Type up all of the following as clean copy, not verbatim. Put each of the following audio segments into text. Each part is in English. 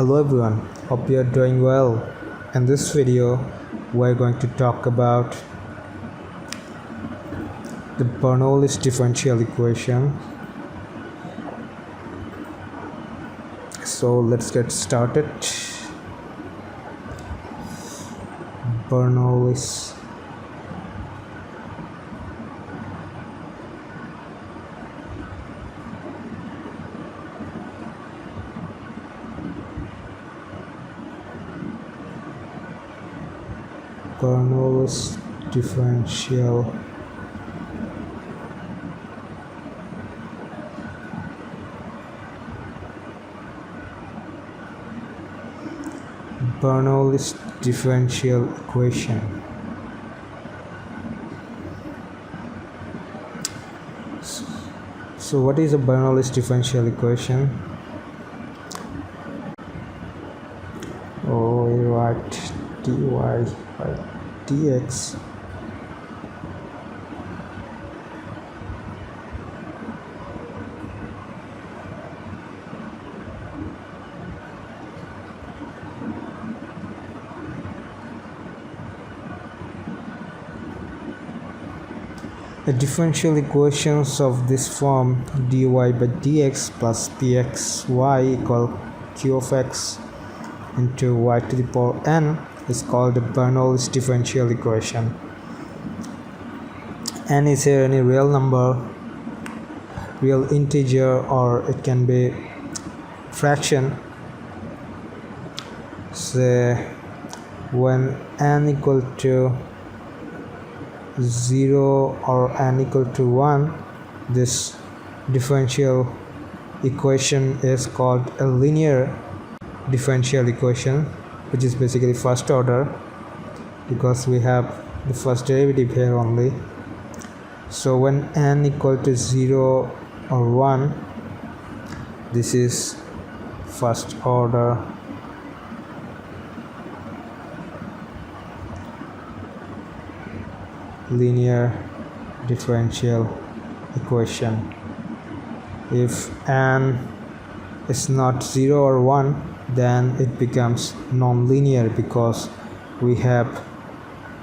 Hello everyone, hope you are doing well. In this video we're going to talk about the Bernoulli's differential equation. So let's get started. Bernoulli's differential equation. So what is a Bernoulli's differential equation? We write dy by dx the differential equations of this form dy by dx plus pxy equal q of x into y to the power n is called the Bernoulli's differential equation. N is here any real number, real integer, or it can be fraction. Say when n equal to 0 or n equal to 1, this differential equation is called a linear differential equation, which is basically first order because we have the first derivative here only. So when n equal to 0 or 1, this is first order linear differential equation. If n is not 0 or 1, then it becomes non-linear because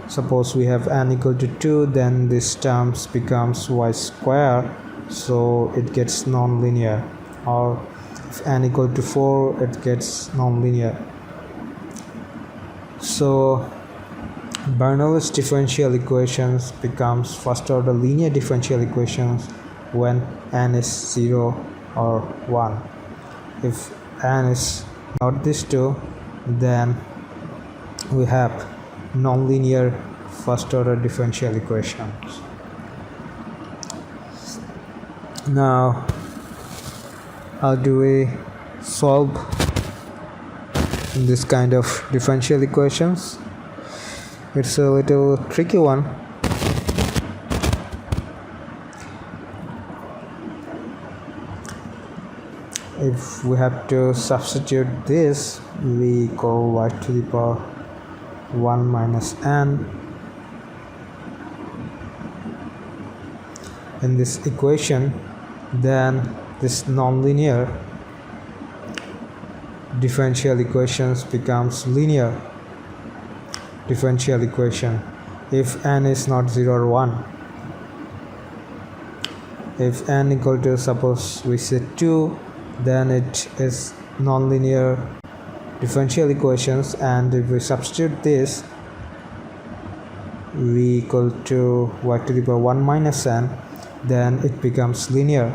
suppose we have n equal to 2, then this terms becomes y square, so it gets non-linear. Or if n equal to 4, it gets non-linear. So Bernoulli's differential equations becomes first order linear differential equations when n is 0 or 1. If n is not these two, then we have nonlinear first order differential equations. Now, how do we solve this kind of differential equations? It's a little tricky one. If we have to substitute this, we equal y to the power 1 minus n in this equation, then this nonlinear differential equations becomes linear differential equation if n is not 0 or 1. If n equal to, suppose we say 2, then it is nonlinear differential equations, and if we substitute this, v equal to y to the power 1 minus n, then it becomes linear.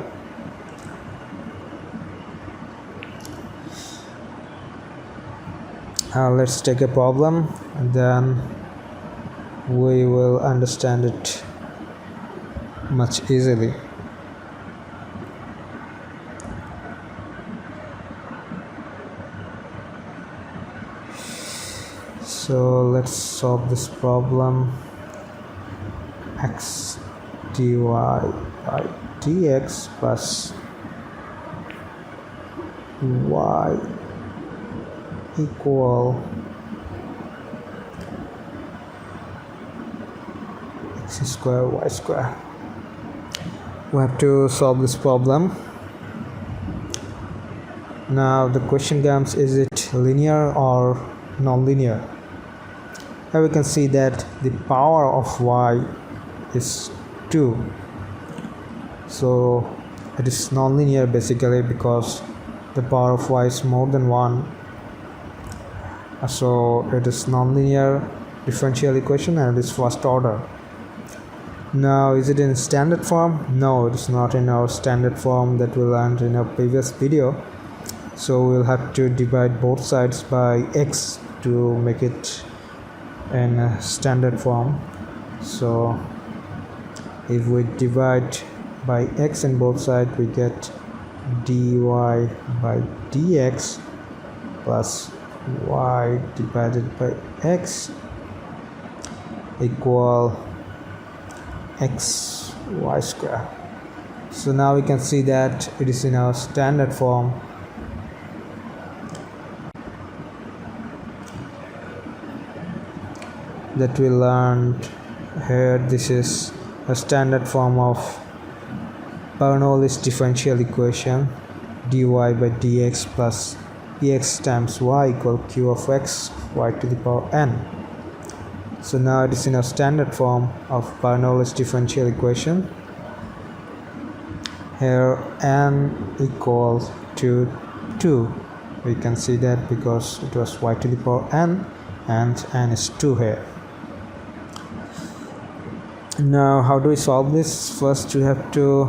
Let's take a problem and then we will understand it much easily. So let's solve this problem. X dy by dx plus y equal x square y square. We have to solve this problem. Now the question comes, is it linear or non-linear? Here we can see that the power of y is 2, so it is non-linear basically because the power of y is more than 1, so it is non-linear differential equation and it is first order. Now, is it in standard form? No, it is not in our standard form that we learned in our previous video. So we'll have to divide both sides by x to make it in a standard form. So if we divide by x in both sides, we get dy by dx plus y divided by x equal x y square. So now we can see that it is in our standard form. That we learned here. This is a standard form of Bernoulli's differential equation, dy by dx plus px times y equal q of x y to the power n. So now it is in a standard form of Bernoulli's differential equation. Here n equals to 2. We can see that because it was y to the power n and n is 2 here. Now how do we solve this? First we have to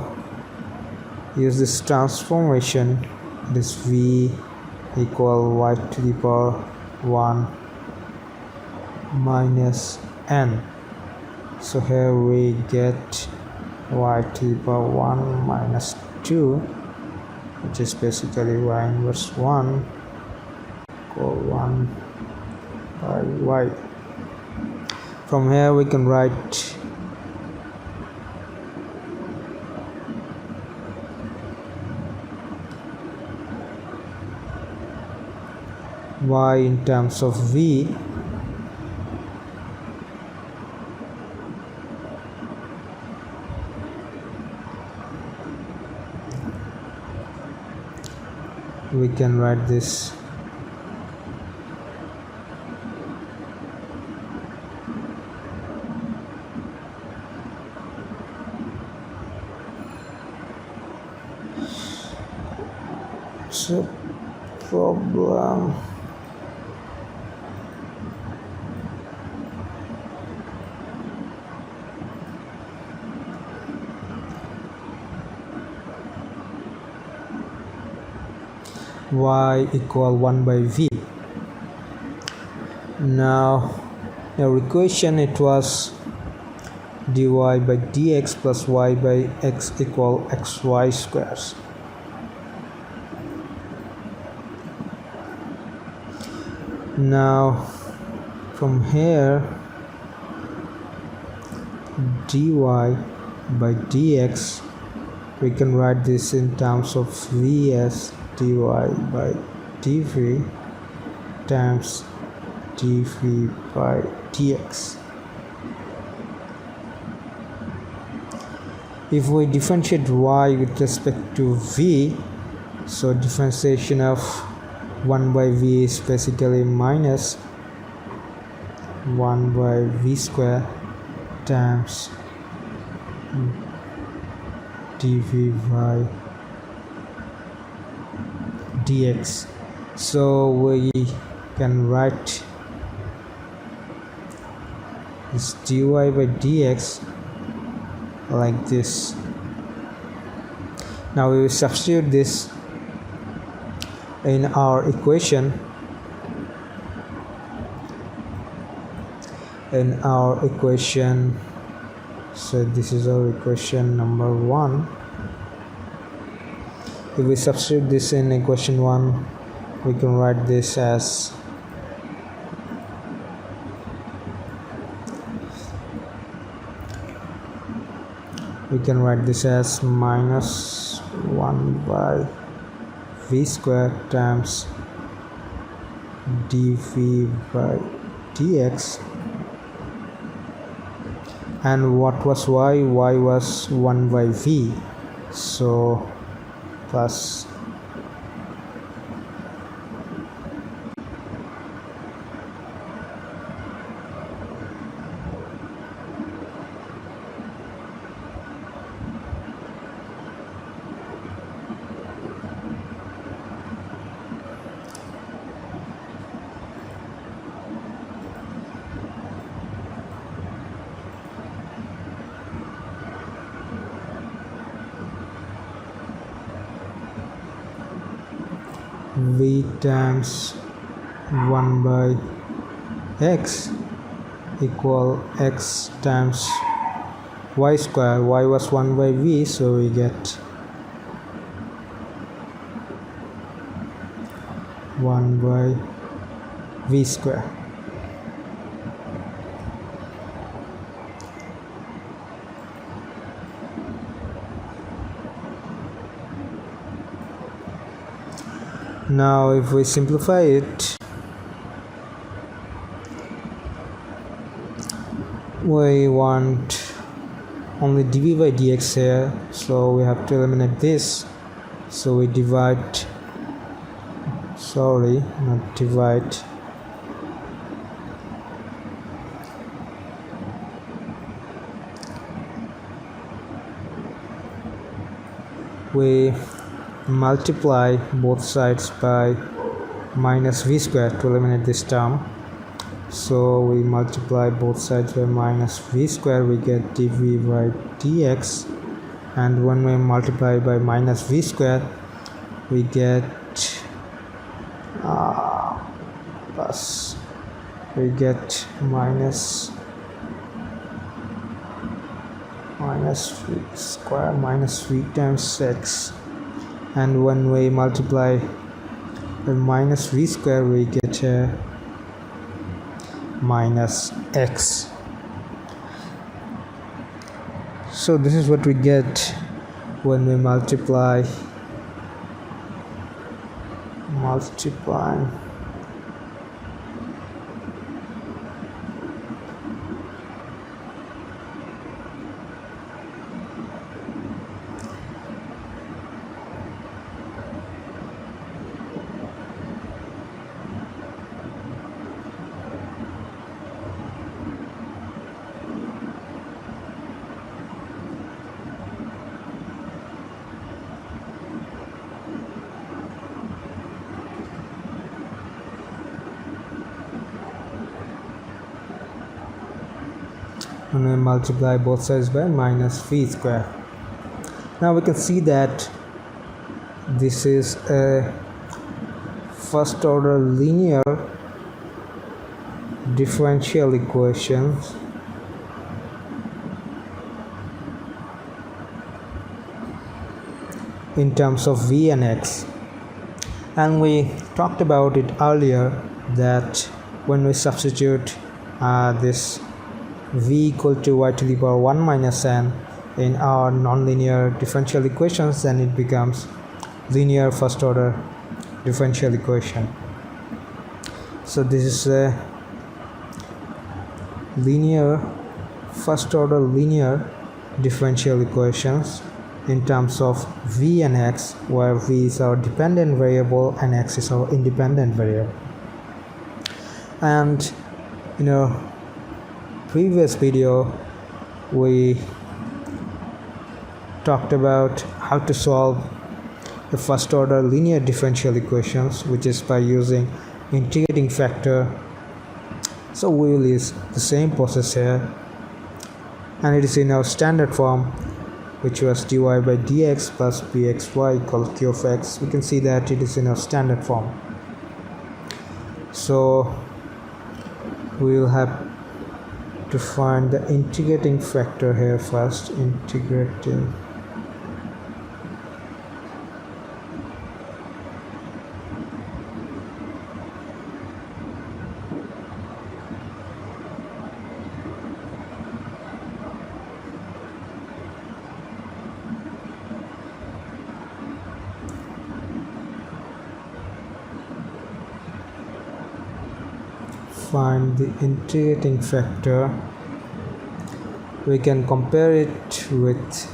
use this transformation. This v equal y to the power 1 minus n. So here we get y to the power 1 minus 2, which is basically y inverse 1 equal 1 by y. From here we can write y in terms of v we can write this so problem y equal 1 by v. Now our equation, it was dy by dx plus y by x equal xy squares. Now from here dy by dx, we can write this in terms of v as dy by dv times dv by dx. If we differentiate y with respect to v, so differentiation of 1 by v is basically minus 1 by v square times dv by dx. So we can write this dy by dx like this. Now we will substitute this in our equation. So this is our equation number 1. If we substitute this in equation 1, we can write this as minus 1 by v square times dv by dx. And what was y? Y was 1 by v, so plus v times 1 by x equal x times y square. Y was 1 by v, so we get 1 by v square. Now if we simplify it, we want only dv by dx here, so we have to eliminate this. So we divide, sorry, not divide, we multiply both sides by minus v square to eliminate this term. So we multiply both sides by minus v square, we get dv by dx, and when we multiply by minus v square, we get minus v square minus v times x, and when we multiply by minus v square, we get minus x. So this is what we get when we multiply both sides by minus v square. Now we can see that this is a first order linear differential equation in terms of v and x, and we talked about it earlier that when we substitute this v equal to y to the power 1 minus n in our nonlinear differential equations, then it becomes linear first order differential equation. So this is a linear first order linear differential equations in terms of v and x, where v is our dependent variable and x is our independent variable. And in our previous video we talked about how to solve the first order linear differential equations, which is by using integrating factor. So we will use the same process here, and it is in our standard form, which was dy by dx plus bxy equals q of x. We can see that it is in our standard form. So we will have to find the integrating factor here first. Integrating find the integrating factor. We can compare it with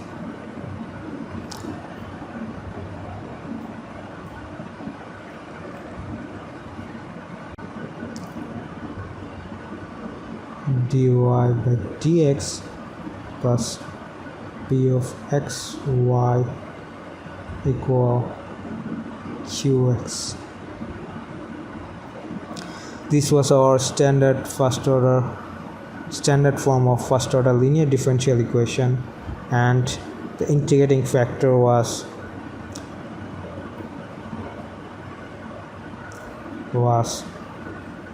dy by dx plus p of x y equal qx. This was our standard form of first order linear differential equation, and the integrating factor was was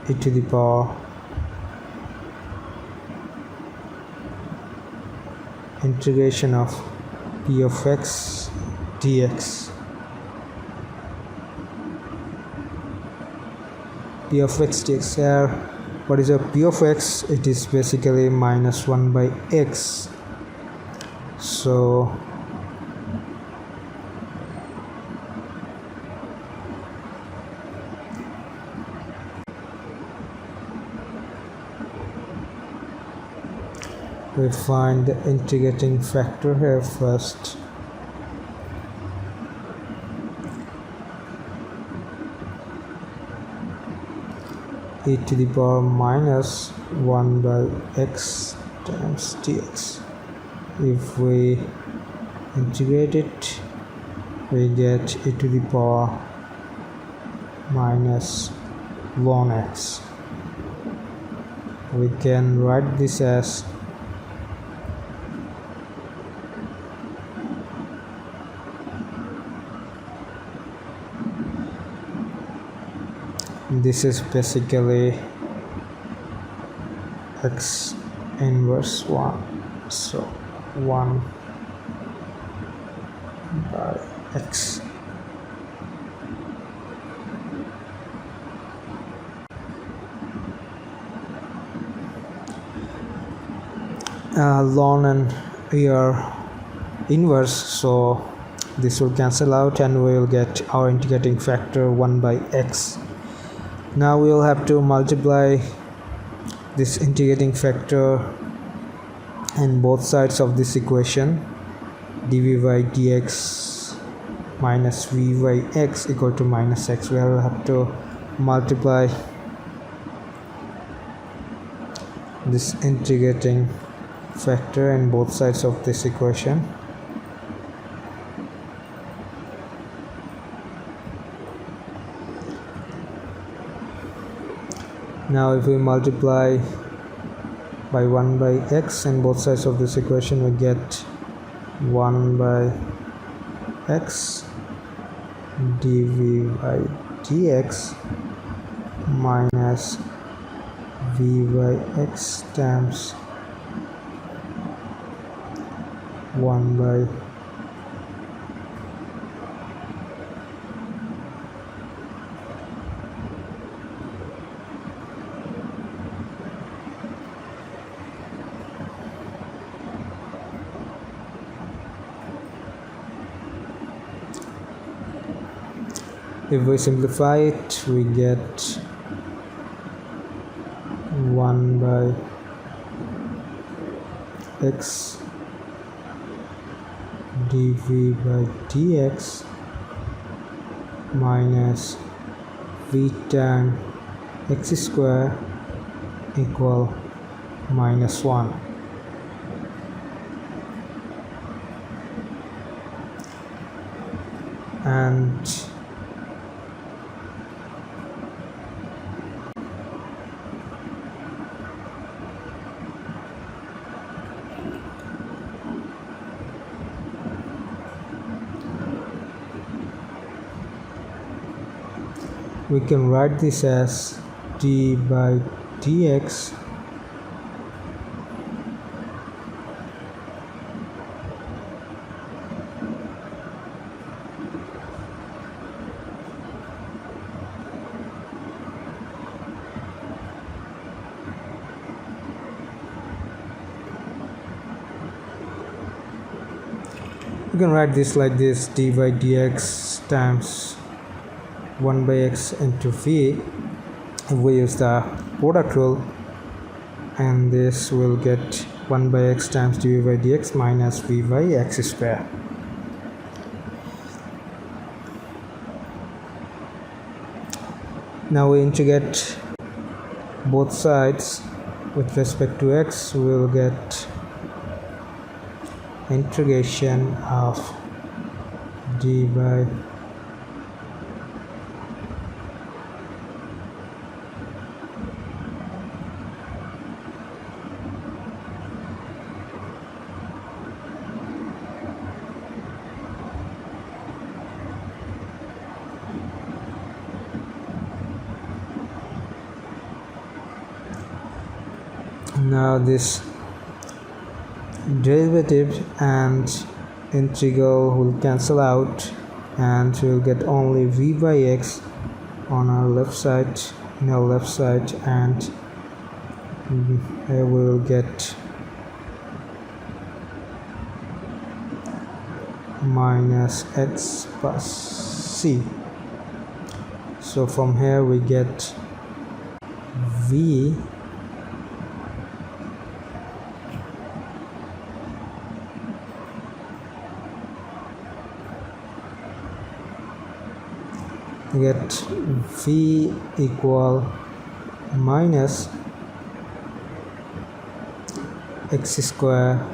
e to the power integration of p of x dx. P of x dx. Here what is a p of x? It is basically minus 1 by x. So we find the integrating factor here first. E to the power minus 1 by x times dx. If we integrate it, we get e to the power minus ln x. We can write this as this is basically x inverse 1, so 1 by x. Ln and here inverse, so this will cancel out and we will get our integrating factor 1 by x. Now we will have to multiply this integrating factor in both sides of this equation. dv by dx minus v by x equal to minus x. We will have to multiply this integrating factor in both sides of this equation. Now if we multiply by 1 by x in both sides of this equation, we get 1 by x dv by dx minus v by x times 1 by if we simplify it, we get 1 by x dv by dx minus v tan x square equal minus 1. And we can write this as d by dx you can write this like this: d by dx times 1 by x into v. If we use the product rule, and this will get 1 by x times dv by dx minus v by x square. Now we integrate both sides with respect to x. We will get integration of d by Now this derivative and integral will cancel out, and we'll get only v by x on our left side, and here we will get minus x plus c. So from here we get v equal minus x square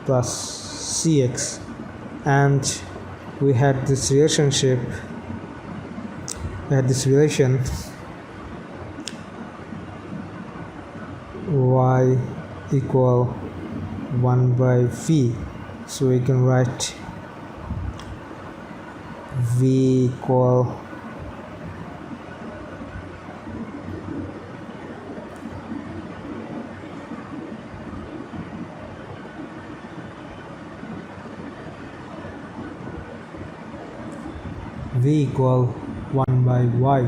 plus cx, and we had this relation y equal 1 by v, so we can write v equal v equal 1 by y.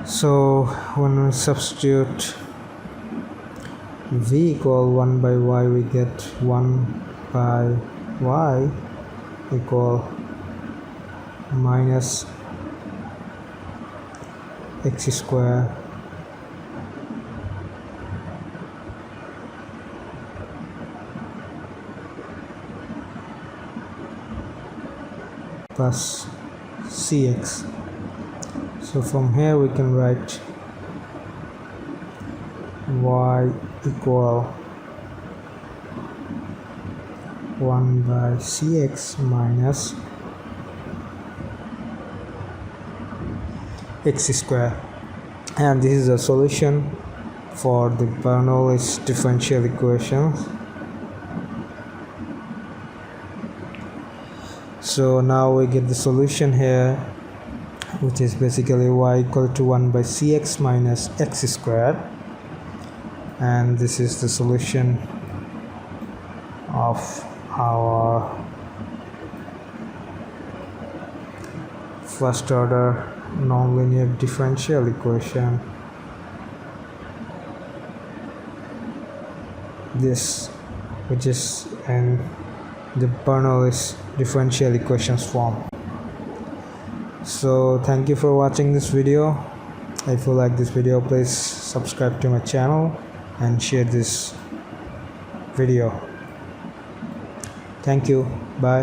So when we substitute v equal 1 by y, we get 1 by y equal minus x square plus cx. So from here we can write y equal 1 by cx minus x square, and this is a solution for the Bernoulli's differential equation. So now we get the solution here, which is basically y equal to 1 by cx minus x squared, and this is the solution of our first order nonlinear differential equation, which is in the Bernoulli's differential equations form. So thank you for watching this video. If you like this video, please subscribe to my channel and share this video. Thank you. Bye.